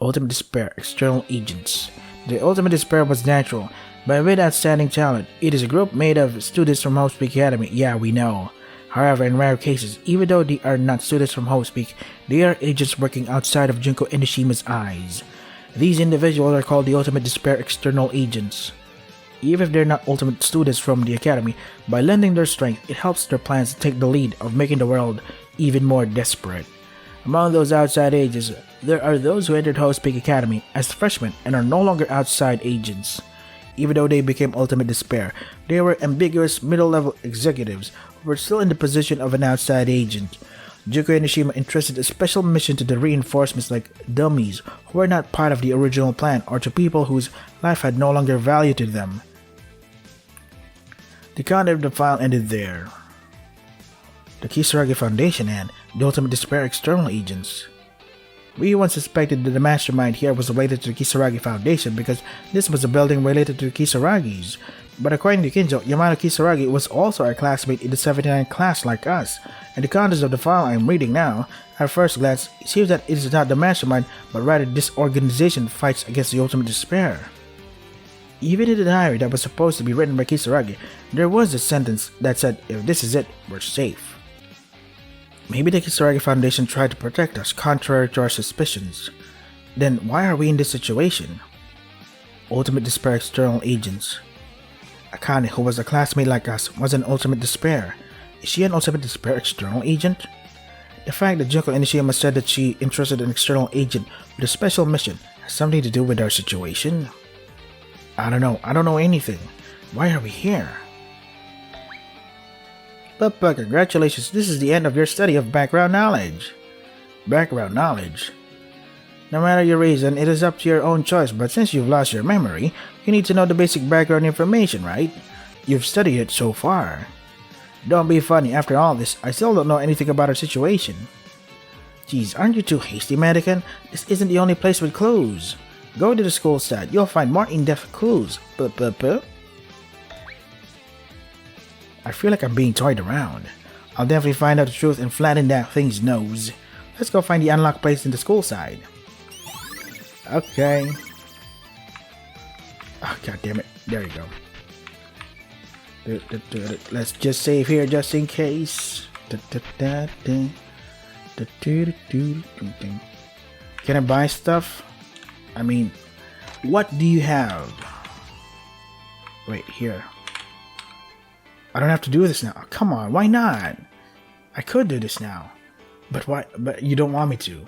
Ultimate Despair External Agents. The Ultimate Despair was natural, but with outstanding talent. It is a group made of students from Hopepeak Academy, yeah, we know. However, in rare cases, even though they are not students from Hopepeak, they are agents working outside of Junko Enishima's eyes. These individuals are called the Ultimate Despair External Agents. Even if they're not ultimate students from the Academy, by lending their strength, it helps their plans to take the lead of making the world even more desperate. Among those outside agents, there are those who entered Hopepeak Academy as freshmen and are no longer outside agents. Even though they became Ultimate Despair, they were ambiguous middle-level executives who were still in the position of an outside agent. Junko Enoshima entrusted a special mission to the reinforcements like dummies who were not part of the original plan or to people whose life had no longer value to them. The content of the file ended there. The Kisaragi Foundation and the Ultimate Despair External Agents. We once suspected that the mastermind here was related to the Kisaragi Foundation because this was a building related to the Kisaragis. But according to Kinjo, Yamato Kisaragi was also a classmate in the 79 class like us, and the contents of the file I am reading now, at first glance, it seems that it is not the mastermind, but rather this organization fights against the Ultimate Despair. Even in the diary that was supposed to be written by Kisaragi, there was a sentence that said, if this is it, we're safe. Maybe the Kisaragi Foundation tried to protect us, contrary to our suspicions. Then why are we in this situation? Ultimate Despair External Agents. Akane, who was a classmate like us, was an Ultimate Despair. Is she an Ultimate Despair External Agent? The fact that Junko Enoshima said that she entrusted an external agent with a special mission has something to do with our situation? I don't know anything. Why are we here? But congratulations, this is the end of your study of background knowledge. Background knowledge? No matter your reason, it is up to your own choice, but since you've lost your memory, you need to know the basic background information, right? You've studied it so far. Don't be funny, after all this, I still don't know anything about our situation. Geez, aren't you too hasty, Mannequin? This isn't the only place with clues. Go to the school site, you'll find more in-depth clues. I feel like I'm being toyed around. I'll definitely find out the truth and flatten that thing's nose. Let's go find the unlocked place in the school side. Okay. Oh, god damn it. There you go. Let's just save here just in case. Can I buy stuff? I mean, what do you have? Wait, here. I don't have to do this now. Oh, come on, why not? I could do this now. But why? But you don't want me to.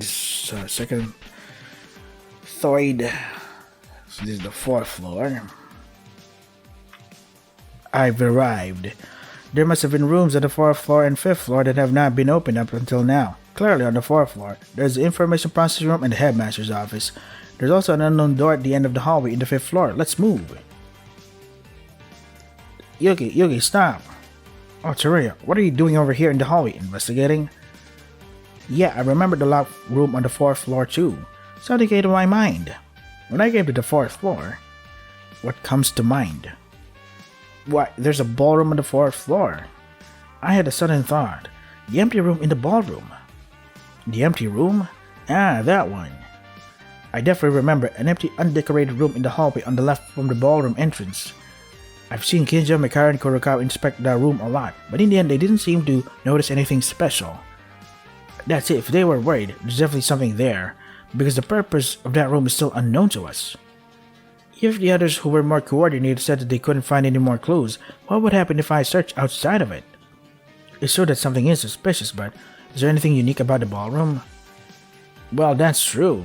Second, third. So this is the 4th floor. I've arrived. There must have been rooms on the 4th floor and 5th floor that have not been opened up until now. Clearly on the 4th floor, there's the information processing room and the headmaster's office. There's also an unknown door at the end of the hallway in the 5th floor. Let's move. Yuki, stop. Oh, Teruya, what are you doing over here in the hallway? Investigating? Yeah, I remember the locked room on the 4th floor too. Something came to my mind. When I came to the 4th floor, what comes to mind? Why, there's a ballroom on the 4th floor. I had a sudden thought. The empty room in the ballroom. The empty room? Ah, that one. I definitely remember an empty, undecorated room in the hallway on the left from the ballroom entrance. I've seen Kinjo, Mikako, and Kurokawa inspect that room a lot, but in the end they didn't seem to notice anything special. That's it, if they were worried, there's definitely something there, because the purpose of that room is still unknown to us. If the others who were more coordinated said that they couldn't find any more clues, what would happen if I searched outside of it? It's true that something is suspicious, but is there anything unique about the ballroom? Well, that's true.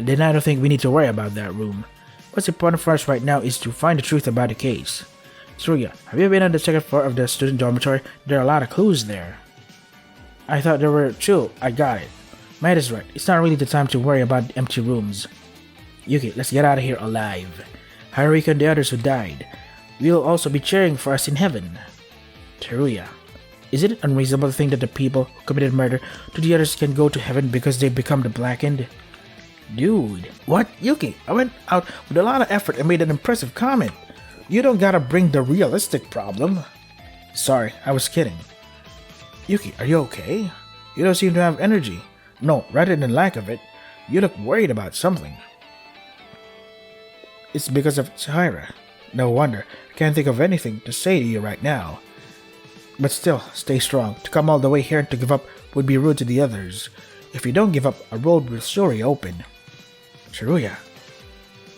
Then I don't think we need to worry about that room. What's important for us right now is to find the truth about the case. Tsuruya, have you been on the 2nd floor of the student dormitory? There are a lot of clues there. I thought there were 2. I got it. Matt is right. It's not really the time to worry about empty rooms. Yuki, let's get out of here alive. Haruka and the others who died. We'll also be cheering for us in heaven. Teruya, is it unreasonable to think that the people who committed murder to the others can go to heaven because they become the blackened? Dude, what? Yuki, I went out with a lot of effort and made an impressive comment. You don't gotta bring the realistic problem. Sorry, I was kidding. Yuki, are you okay? You don't seem to have energy. No, rather than lack of it, you look worried about something. It's because of Chihira. No wonder. I can't think of anything to say to you right now. But still, stay strong. To come all the way here and to give up would be rude to the others. If you don't give up, a road will surely open. Shiruya.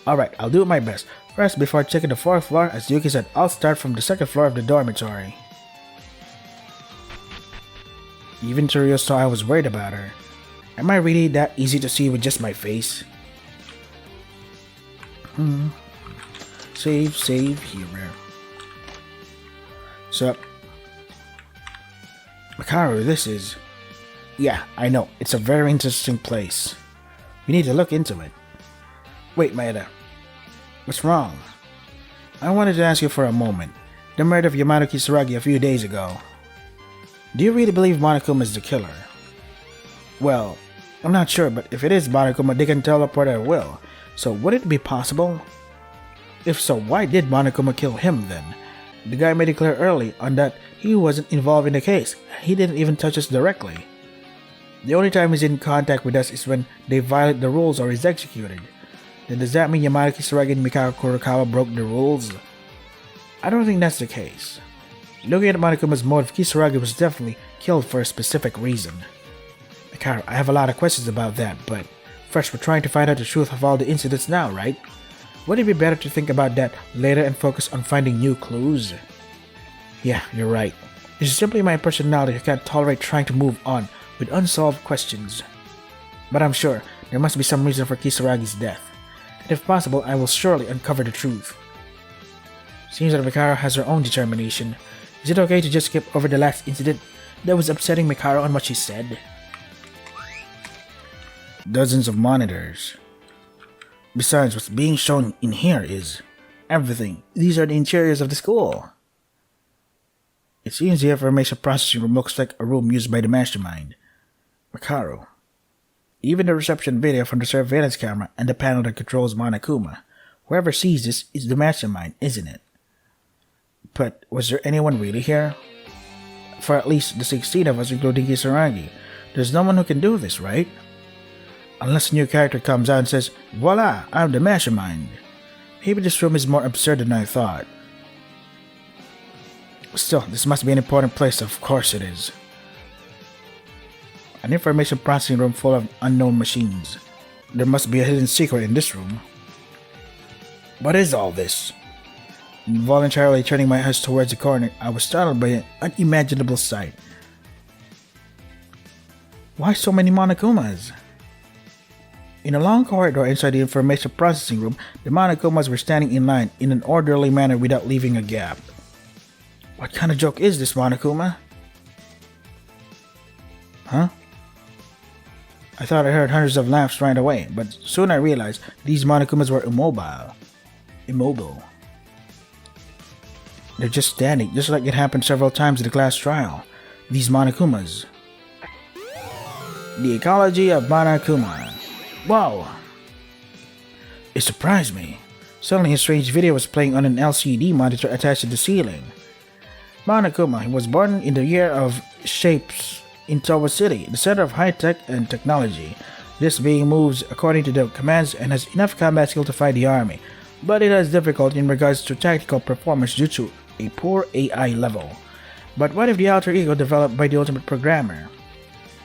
Alright, I'll do my best. First, before checking the 4th floor, as Yuki said, I'll start from the 2nd floor of the dormitory. Even Shiruya saw I was worried about her. Am I really that easy to see with just my face? Save here. So, Mikako, this is... Yeah, I know. It's a very interesting place. We need to look into it. Wait, Maeda. What's wrong? I wanted to ask you for a moment. The murder of Yamato Kisaragi a few days ago. Do you really believe Monokuma is the killer? Well, I'm not sure, but if it is Monokuma, they can teleport at will. So would it be possible? If so, why did Monokuma kill him then? The guy made it clear early on that he wasn't involved in the case. He didn't even touch us directly. The only time he's in contact with us is when they violate the rules or is executed. Then does that mean Yamato Kisaragi and Mikako Kurokawa broke the rules? I don't think that's the case. Looking at Monokuma's motive, Kisaragi was definitely killed for a specific reason. Mikako, I have a lot of questions about that, but first we're trying to find out the truth of all the incidents now, right? Would it be better to think about that later and focus on finding new clues? Yeah, you're right. It's simply my personality who can't tolerate trying to move on with unsolved questions. But I'm sure there must be some reason for Kisaragi's death. And if possible, I will surely uncover the truth. Seems that Mikako has her own determination. Is it okay to just skip over the last incident that was upsetting Mikako on what she said? Dozens of monitors. Besides, what's being shown in here is everything. These are the interiors of the school. It seems the information processing room looks like a room used by the mastermind. Mikako. Even the reception video from the surveillance camera and the panel that controls Monokuma. Whoever sees this is the mastermind, isn't it? But was there anyone really here? For at least the 16 of us, including Kisaragi, there's no one who can do this, right? Unless a new character comes out and says, "Voila, I'm the mastermind." Maybe this room is more absurd than I thought. Still, this must be an important place, of course it is. An information processing room full of unknown machines. There must be a hidden secret in this room. What is all this? Involuntarily turning my eyes towards the corner, I was startled by an unimaginable sight. Why so many Monokumas? In a long corridor inside the information processing room, the Monokumas were standing in line in an orderly manner without leaving a gap. What kind of joke is this, Monokuma? Huh? I thought I heard hundreds of laughs right away, but soon I realized these Monokumas were immobile. They're just standing, just like it happened several times in the class trial. These Monokumas. The ecology of Monokuma. Wow! It surprised me. Suddenly a strange video was playing on an LCD monitor attached to the ceiling. Monokuma was born in the year of Shapes in Towa City, the center of high-tech and technology. This being moves according to the commands and has enough combat skill to fight the army, but it has difficulty in regards to tactical performance due to a poor AI level. But what if the alter ego developed by the ultimate programmer?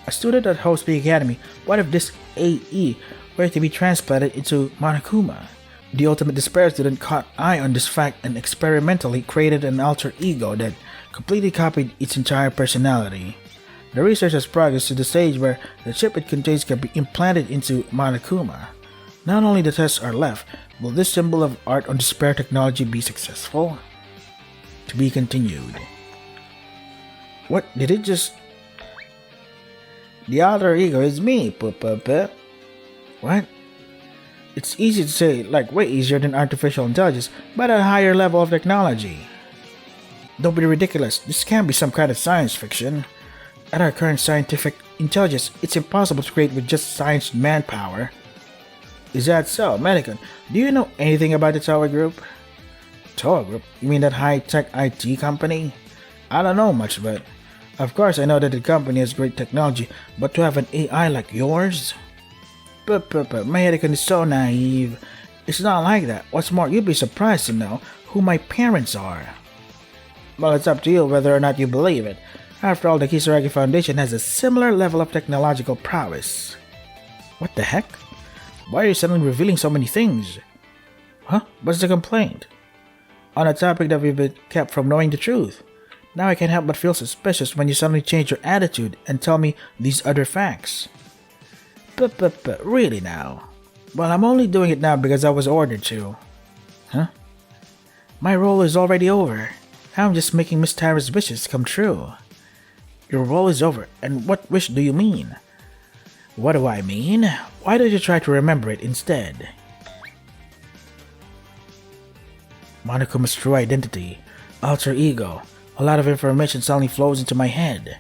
A student at Host Peak Academy, what if this AE were to be transplanted into Monokuma? The ultimate despair student caught eye on this fact and experimentally created an alter ego that completely copied its entire personality. The research has progressed to the stage where the chip it contains can be implanted into Monokuma. Not only the tests are left, will this symbol of art on despair technology be successful? To be continued. What did it just... The alter ego is me, What? It's easy to say, like way easier than artificial intelligence, but at a higher level of technology. Don't be ridiculous, this can't be some kind of science fiction. At our current scientific intelligence, it's impossible to create with just science manpower. Is that so, Medicon? Do you know anything about the Tower Group? Tower Group? You mean that high-tech IT company? I don't know much, but Of course, I know that the company has great technology, but to have an AI like yours? But, Mayadikun is so naive. It's not like that. What's more, you'd be surprised to know who my parents are. Well, it's up to you whether or not you believe it. After all, the Kisaragi Foundation has a similar level of technological prowess. What the heck? Why are you suddenly revealing so many things? Huh? What's the complaint? On a topic that we've been kept from knowing the truth. Now I can't help but feel suspicious when you suddenly change your attitude and tell me these other facts. But, really now? Well, I'm only doing it now because I was ordered to. Huh? My role is already over. I'm just making Miss Tara's wishes come true. Your role is over, and what wish do you mean? What do I mean? Why don't you try to remember it instead? Monokuma's true identity, alter ego. A lot of information suddenly flows into my head.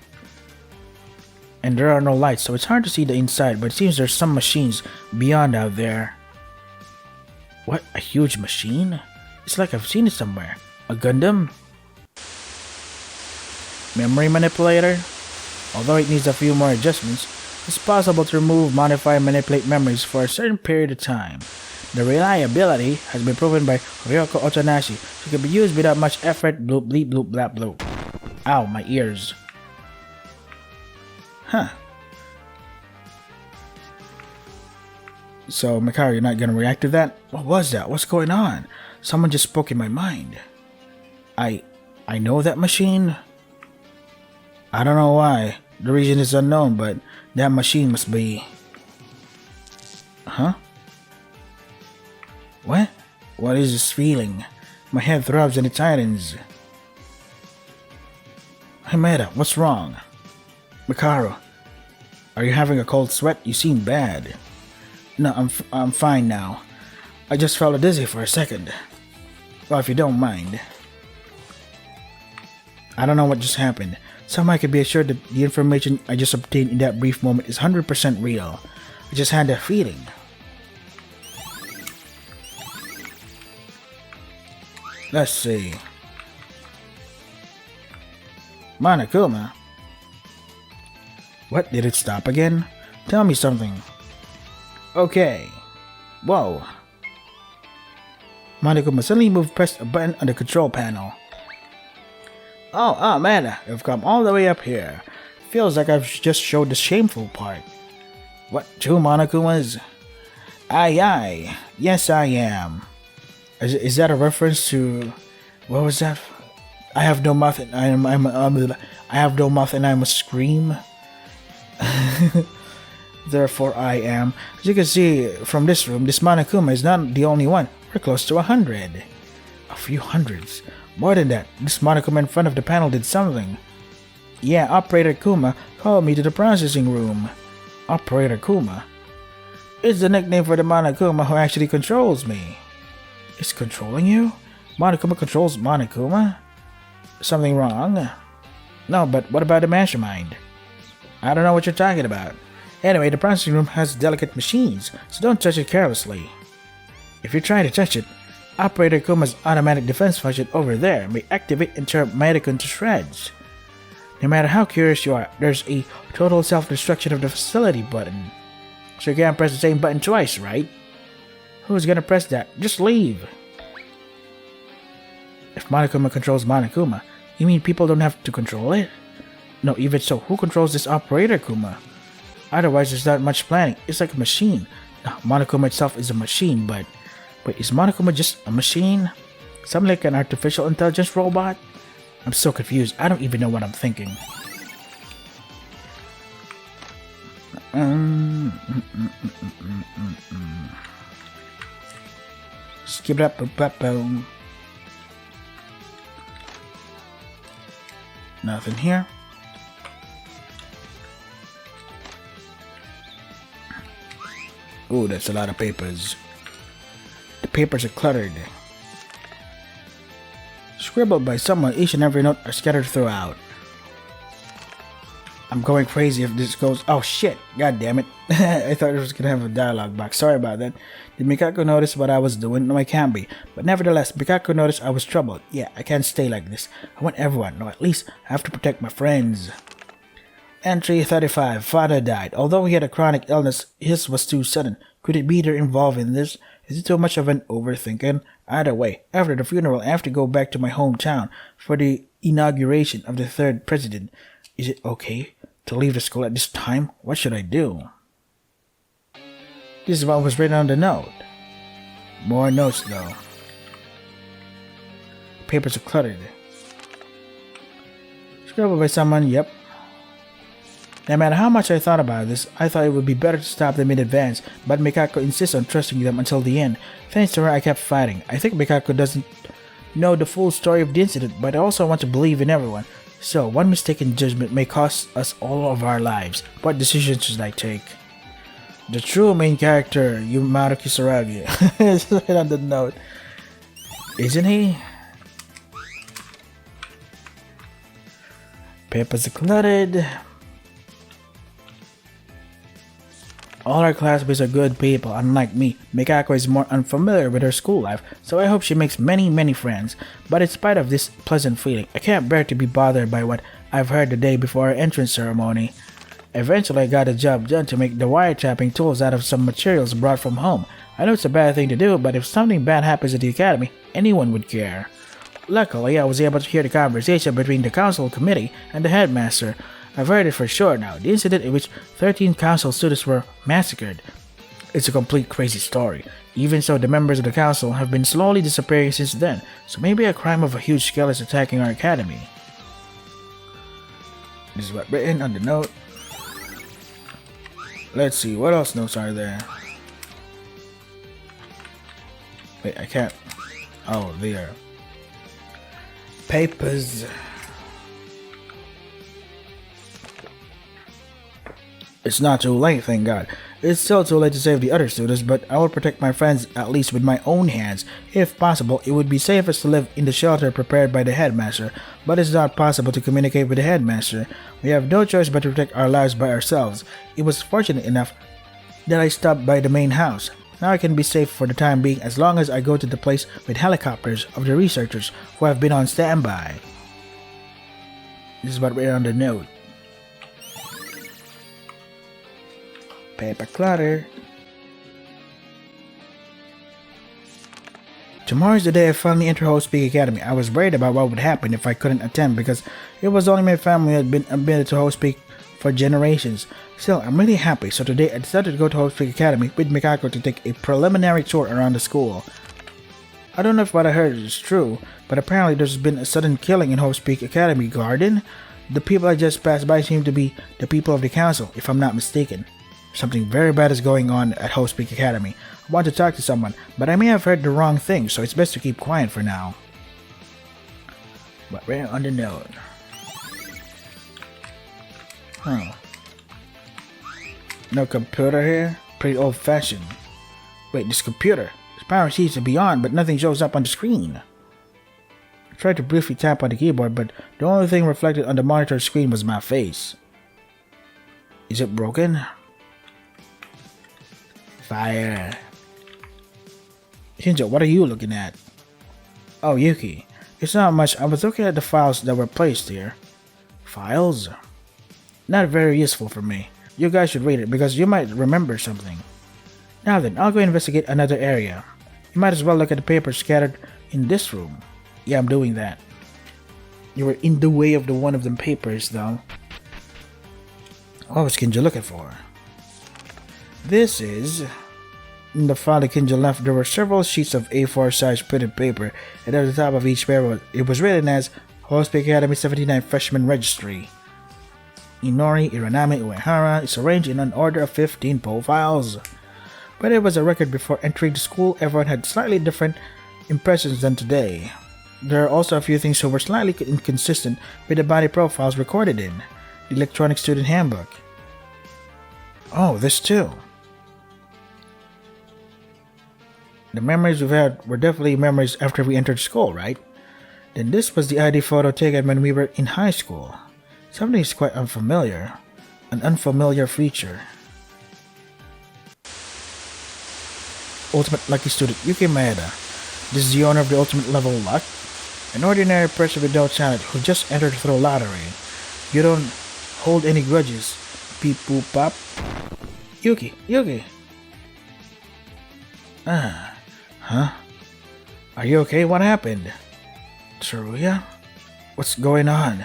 And there are no lights, so it's hard to see the inside, but it seems there's some machines beyond out there. What? A huge machine? It's like I've seen it somewhere. A Gundam? Memory manipulator? Although it needs a few more adjustments, it's possible to remove, modify, and manipulate memories for a certain period of time. The reliability has been proven by Ryoko Otonashi, so it can be used without much effort. Bloop bleep bloop blap bloop. Ow, my ears. Huh. So, Mikako, you're not gonna react to that? What was that? What's going on? Someone just spoke in my mind. I know that machine? I don't know why. The reason is unknown, but that machine must be... Huh? What? What is this feeling? My head throbs and it tightens. Hey Meta, what's wrong? Mikako, are you having a cold sweat? You seem bad. No, I'm fine now. I just felt dizzy for a second. Well, if you don't mind. I don't know what just happened. Somehow I can be assured that the information I just obtained in that brief moment is 100% real. I just had that feeling. Let's see. Monokuma? What? Did it stop again? Tell me something. Okay. Whoa. Monokuma suddenly pressed a button on the control panel. Oh man, I've come all the way up here. Feels like I've just showed the shameful part. What, 2 Monokumas? Aye. Yes, I am. Is that a reference to... What was that? I have no mouth and I have no mouth and I must scream. Therefore I am. As you can see from this room, this Monokuma is not the only one. We're close to 100. A few hundreds. More than that, this Monokuma in front of the panel did something. Yeah, Operator Kuma called me to the processing room. Operator Kuma? It's the nickname for the Monokuma who actually controls me. It's controlling you? Monokuma controls Monokuma? Something wrong? No, but what about the mastermind? I don't know what you're talking about. Anyway, the processing room has delicate machines, so don't touch it carelessly. If you try to touch it, Operator Kuma's automatic defense function over there may activate and tear Mayadikun to shreds. No matter how curious you are, there's a total self-destruction of the facility button. So you can't press the same button twice, right? Who's gonna press that? Just leave. If Monokuma controls Monokuma, you mean people don't have to control it? No, even so, who controls this Operator Kuma? Otherwise, there's not much planning. It's like a machine. Now, Monokuma itself is a machine, but is Monokuma just a machine? Something like an artificial intelligence robot? I'm so confused. I don't even know what I'm thinking. Skip it up. Nothing here. Ooh, that's a lot of papers. The papers are cluttered. Scribbled by someone, each and every note are scattered throughout. I'm going crazy if this goes. Oh shit! God damn it! I thought it was gonna have a dialogue box. Sorry about that. Did Mikako notice what I was doing? No, I can't be. But nevertheless, Mikako noticed I was troubled. Yeah, I can't stay like this. I want everyone. No, at least I have to protect my friends. Entry 35. Father died. Although he had a chronic illness, his was too sudden. Could it be they're involved in this? Is it too much of an overthinking? Either way, after the funeral, I have to go back to my hometown for the inauguration of the third president. Is it okay to leave the school at this time? What should I do? This is what was written on the note. More notes though. Papers are cluttered. Scribbled by someone, yep. No matter how much I thought about this, I thought it would be better to stop them in advance, but Mikako insists on trusting them until the end. Thanks to her, I kept fighting. I think Mikako doesn't know the full story of the incident, but I also want to believe in everyone. So, one mistaken judgment may cost us all of our lives. What decisions should I take? The true main character, Yamato Kisaragi, is right on the note. Isn't he? Papers are cluttered. All our classmates are good people, unlike me. Mikako is more unfamiliar with her school life, so I hope she makes many friends. But in spite of this pleasant feeling, I can't bear to be bothered by what I've heard the day before our entrance ceremony. Eventually, I got a job done to make the wiretapping tools out of some materials brought from home. I know it's a bad thing to do, but if something bad happens at the academy, anyone would care. Luckily, I was able to hear the conversation between the council committee and the headmaster. I've heard it for sure now, the incident in which 13 council students were massacred. It's a complete crazy story. Even so, the members of the council have been slowly disappearing since then, so maybe a crime of a huge scale is attacking our academy. This is what's written on the note. Let's see, what else notes are there? Wait, I can't. Oh, there. Papers. It's not too late, thank God. It's still too late to save the other students, but I will protect my friends at least with my own hands. If possible, it would be safest to live in the shelter prepared by the headmaster, but it's not possible to communicate with the headmaster. We have no choice but to protect our lives by ourselves. It was fortunate enough that I stopped by the main house. Now I can be safe for the time being as long as I go to the place with helicopters of the researchers who have been on standby. This is what we're on the note. Paper clutter. Tomorrow is the day I finally enter Host Peak Academy. I was worried about what would happen if I couldn't attend because it was only my family who had been admitted to Host Peak for generations. Still, I'm really happy, so today I decided to go to Host Peak Academy with Mikako to take a preliminary tour around the school. I don't know if what I heard is true, but apparently there's been a sudden killing in Host Peak Academy Garden. The people I just passed by seem to be the people of the council, if I'm not mistaken. Something very bad is going on at Host Peak Academy. I want to talk to someone, but I may have heard the wrong thing, so it's best to keep quiet for now. But right on the note. No computer here? Pretty old-fashioned. Wait, this computer. Its power seems to be on, but nothing shows up on the screen. I tried to briefly tap on the keyboard, but the only thing reflected on the monitor screen was my face. Is it broken? Fire. Shinjo, what are you looking at? Oh, Yuki. It's not much. I was looking at the files that were placed here. Files? Not very useful for me. You guys should read it because you might remember something. Now then, I'll go investigate another area. You might as well look at the papers scattered in this room. Yeah, I'm doing that. You were in the way of the one of them papers, though. What was Kinja looking for? This is... In the file that Kinja left, there were several sheets of A4 size printed paper, and at the top of each paper, it was written as Host Peak Academy 79 Freshman Registry. Inori Iranami Uehara is arranged in an order of 15 profiles. But it was a record before entering the school, everyone had slightly different impressions than today. There are also a few things that were slightly inconsistent with the body profiles recorded in the Electronic Student Handbook. Oh, this too. The memories we've had were definitely memories after we entered school, right? Then this was the ID photo taken when we were in high school. Something is quite unfamiliar. An unfamiliar feature. Ultimate Lucky Student Yuki Maeda. This is the owner of the ultimate level luck. An ordinary person with no talent who just entered through lottery. You don't hold any grudges. Beep boop pop. Yuki. Huh? Are you okay? What happened? Tsuruya? What's going on?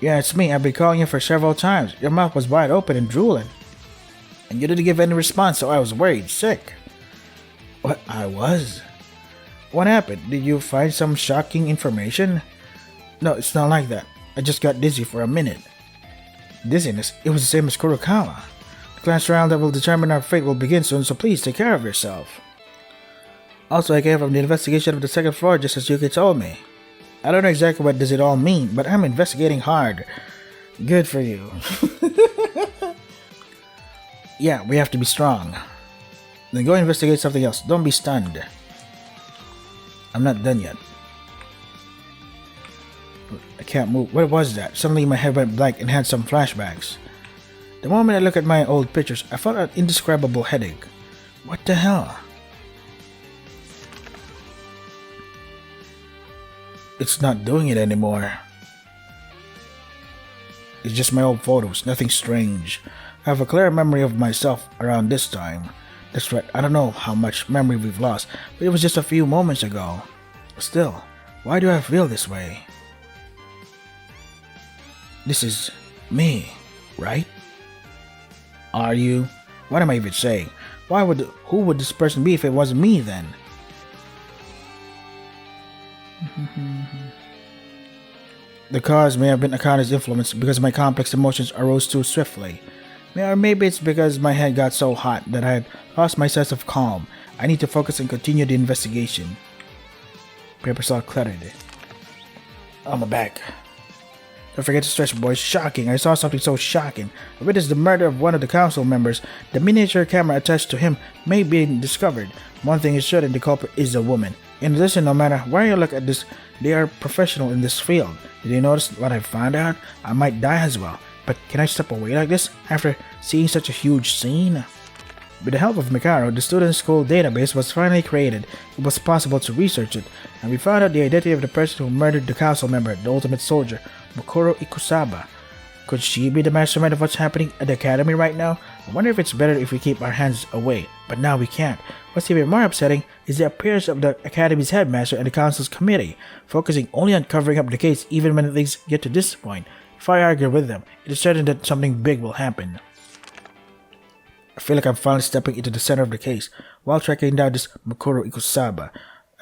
Yeah, it's me. I've been calling you for several times. Your mouth was wide open and drooling. And you didn't give any response, so I was worried, sick. What? I was? What happened? Did you find some shocking information? No, it's not like that. I just got dizzy for a minute. Dizziness? It was the same as Kurokawa. The class round that will determine our fate will begin soon, so please take care of yourself. Also, I came from the investigation of the second floor just as Yuki told me. I don't know exactly what does it all mean, but I'm investigating hard. Good for you. Yeah, we have to be strong. Then go investigate something else. Don't be stunned. I'm not done yet. I can't move. What was that? Suddenly my head went blank and had some flashbacks. The moment I looked at my old pictures, I felt an indescribable headache. What the hell? It's not doing it anymore. It's just my old photos, nothing strange. I have a clear memory of myself around this time. That's right, I don't know how much memory we've lost, but it was just a few moments ago. Still, why do I feel this way? This is me, right? Are you? What am I even saying? Who would this person be if it wasn't me then? The cause may have been Akane's influence because my complex emotions arose too swiftly. Or maybe it's because my head got so hot that I had lost my sense of calm. I need to focus and continue the investigation. Papers all cluttered. On my back. Don't forget to stretch, boys. Shocking. I saw something so shocking. I witnessed the murder of one of the council members. The miniature camera attached to him may be discovered. One thing is certain, the culprit is a woman. In addition, no matter where you look at this, they are professional in this field. Did you notice what I found out? I might die as well. But can I step away like this after seeing such a huge scene? With the help of Mikako, the student school database was finally created. It was possible to research it, and we found out the identity of the person who murdered the council member, the ultimate soldier, Mukuro Ikusaba. Could she be the mastermind of what's happening at the academy right now? I wonder if it's better if we keep our hands away, but now we can't. What's even more upsetting is the appearance of the academy's headmaster and the council's committee, focusing only on covering up the case even when things get to this point. If I argue with them, it is certain that something big will happen. I feel like I'm finally stepping into the center of the case. While tracking down this Mukuro Ikusaba,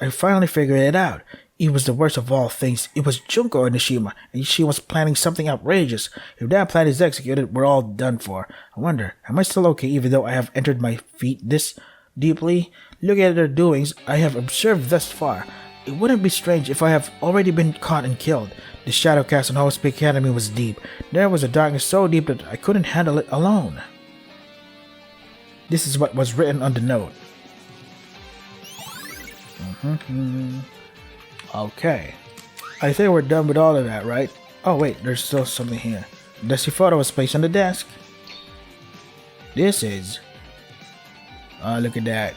I finally figured it out. It was the worst of all things. It was Junko Onishima, and she was planning something outrageous. If that plan is executed, we're all done for. I wonder, am I still okay even though I have entered my feet this deeply? Looking at their doings I have observed thus far, it wouldn't be strange if I have already been caught and killed. The shadow cast on Hope's Academy was deep. There was a darkness so deep that I couldn't handle it alone. This is what was written on the note. Okay. I think we're done with all of that, right? Oh wait, there's still something here. The dusty photo was placed on the desk. This is... oh, look at that.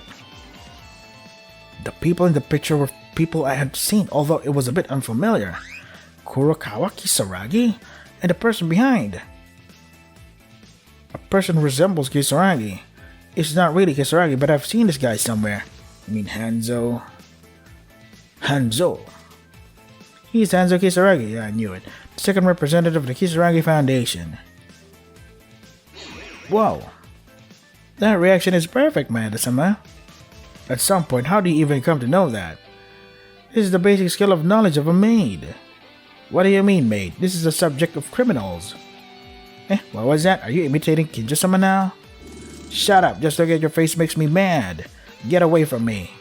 The people in the picture were people I had seen, although it was a bit unfamiliar. Kurokawa Kisaragi? And the person behind. A person who resembles Kisaragi. It's not really Kisaragi, but I've seen this guy somewhere. I mean Hanzo. He's Hanzo Kisaragi, yeah, I knew it. The second representative of the Kisaragi Foundation. Whoa. That reaction is perfect, Maeda-sama. At some point, how do you even come to know that? This is the basic skill of knowledge of a maid. What do you mean, maid? This is the subject of criminals. What was that? Are you imitating Kinjo-sama now? Shut up, just look at your face makes me mad. Get away from me.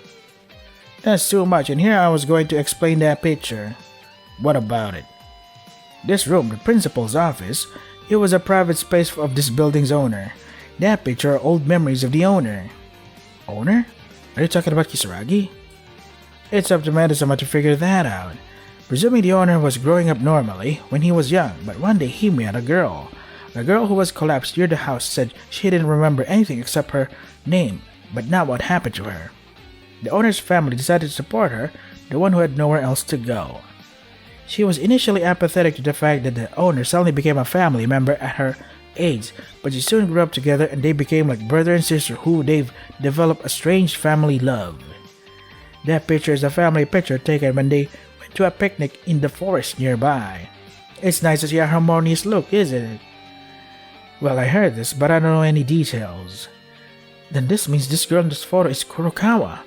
That's too much, and here I was going to explain that picture. What about it? This room, the principal's office, it was a private space of this building's owner. That picture are old memories of the owner. Owner? Are you talking about Kisaragi? It's up to Maeda-sama to figure that out. Presuming the owner was growing up normally when he was young, but one day he met a girl. The girl who was collapsed near the house said she didn't remember anything except her name, but not what happened to her. The owner's family decided to support her, the one who had nowhere else to go. She was initially apathetic to the fact that the owner suddenly became a family member at her age, but she soon grew up together and they became like brother and sister who they've developed a strange family love. That picture is a family picture taken when they went to a picnic in the forest nearby. It's nice to see a harmonious look, isn't it? Well, I heard this, but I don't know any details. Then this means this girl in this photo is Kurokawa.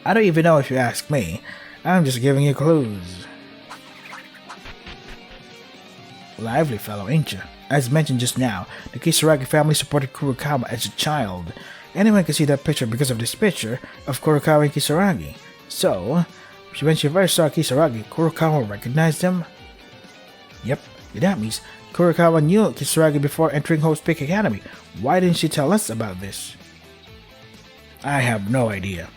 I don't even know if you ask me. I'm just giving you clues. Lively fellow, ain't you? As mentioned just now, the Kisaragi family supported Kurokawa as a child. Anyone can see that picture because of this picture of Kurokawa and Kisaragi. So, when she first saw Kisaragi, Kurokawa recognized him? Yep, that means Kurokawa knew Kisaragi before entering Host Peak Academy. Why didn't she tell us about this? I have no idea.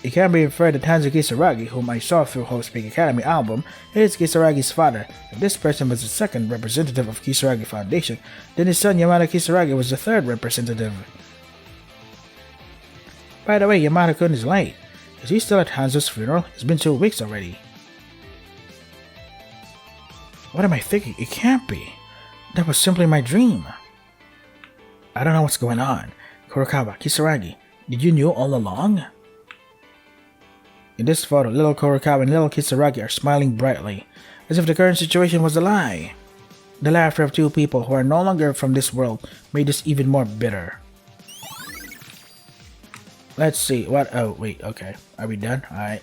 It can be inferred that Hanzo Kisaragi, whom I saw through Host Peak Academy album, is Kisaragi's father. If this person was the second representative of Kisaragi Foundation, then his son Yamato Kisaragi was the third representative. By the way, Yamato-kun is late. Is he still at Hanzo's funeral? It's been 2 weeks already. What am I thinking? It can't be. That was simply my dream. I don't know what's going on. Kurokawa, Kisaragi, did you know all along? In this photo, little Kurokawa and little Kisaragi are smiling brightly, as if the current situation was a lie. The laughter of two people who are no longer from this world made this even more bitter. Let's see, what? Oh, wait, okay. Are we done? Alright.